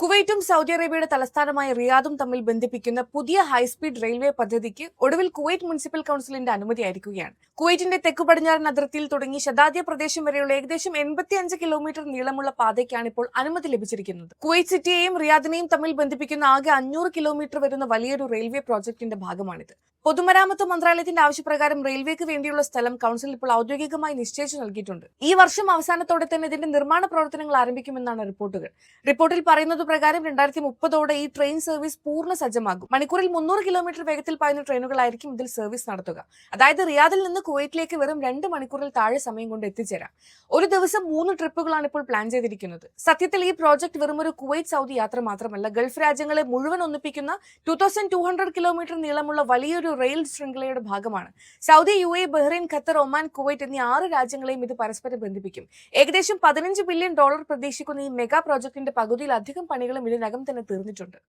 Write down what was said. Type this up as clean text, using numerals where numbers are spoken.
കുവൈറ്റും Saudi അറേബ്യയുടെ തലസ്ഥാനമായ റിയാദും തമ്മിൽ ബന്ധിപ്പിക്കുന്ന പുതിയ ഹൈസ്പീഡ് റെയിൽവേ പദ്ധതിക്ക് ഒടുവിൽ കുവൈറ്റ് മുനിസിപ്പൽ കൌൺസിലിന്റെ അനുമതിയായിരിക്കുകയാണ്. കുവൈറ്റിന്റെ തെക്കു പടിഞ്ഞാറൻ അതിർത്തിയിൽ തുടങ്ങി ശതാദ്യ പ്രദേശം വരെയുള്ള ഏകദേശം 85 കിലോമീറ്റർ നീളമുള്ള പാതയ്ക്കാണ് ഇപ്പോൾ അനുമതി ലഭിച്ചിരിക്കുന്നത്. കുവൈറ്റ് സിറ്റിയെയും റിയാദിനെയും തമ്മിൽ ബന്ധിപ്പിക്കുന്ന ആകെ 500 കിലോമീറ്റർ വരുന്ന വലിയൊരു റെയിൽവേ പ്രോജക്ടിന്റെ ഭാഗമാണിത്. പൊതുമരാമത്ത് മന്ത്രാലയത്തിന്റെ ആവശ്യപ്രകാരം റെയിൽവേക്ക് വേണ്ടിയുള്ള സ്ഥലം കൌൺസിൽ ഇപ്പോൾ ഔദ്യോഗികമായി നിശ്ചയിച്ചു നൽകിയിട്ടുണ്ട്. ഈ വർഷം അവസാനത്തോടെ തന്നെ ഇതിന്റെ നിർമ്മാണ പ്രവർത്തനങ്ങൾ ആരംഭിക്കുമെന്നാണ് റിപ്പോർട്ടുകൾ. റിപ്പോർട്ടിൽ പറയുന്നത് പ്രകാരം 2030ഓടെ ഈ ട്രെയിൻ സർവീസ് പൂർണ്ണ സജ്ജമാകും. മണിക്കൂറിൽ 300 കിലോമീറ്റർ വേഗത്തിൽ പായുന്ന ട്രെയിനുകളായിരിക്കും ഇതിൽ സർവീസ് നടത്തുക. അതായത് റിയാദിൽ നിന്ന് കുവൈറ്റിലേക്ക് വെറും 2 മണിക്കൂറിൽ താഴെ സമയം കൊണ്ട് എത്തിച്ചേരാം. ഒരു ദിവസം 3 ട്രിപ്പുകളാണ് ഇപ്പോൾ പ്ലാൻ ചെയ്തിരിക്കുന്നത്. സത്യത്തിൽ ഈ പ്രോജക്ട് വെറും ഒരു കുവൈറ്റ് സൗദി യാത്ര മാത്രമല്ല, ഗൾഫ് രാജ്യങ്ങളെ മുഴുവൻ ഒന്നിപ്പിക്കുന്ന 2200 കിലോമീറ്റർ നീളമുള്ള വലിയൊരു റെയിൽ ശൃംഖലയുടെ ഭാഗമാണ്. Saudi, UAE, Bahrain, Qatar, Oman, Kuwait എന്നീ 6 രാജ്യങ്ങളെയും ഇത് പരസ്പരം ബന്ധിപ്പിക്കും. ഏകദേശം $15 ബില്യൺ പ്രതീക്ഷിക്കുന്ന ഈ മെഗാ പ്രോജക്ടിന്റെ പകുതിയിലധികം പണികളും ഇതിനകം തന്നെ തീർന്നിട്ടുണ്ട്.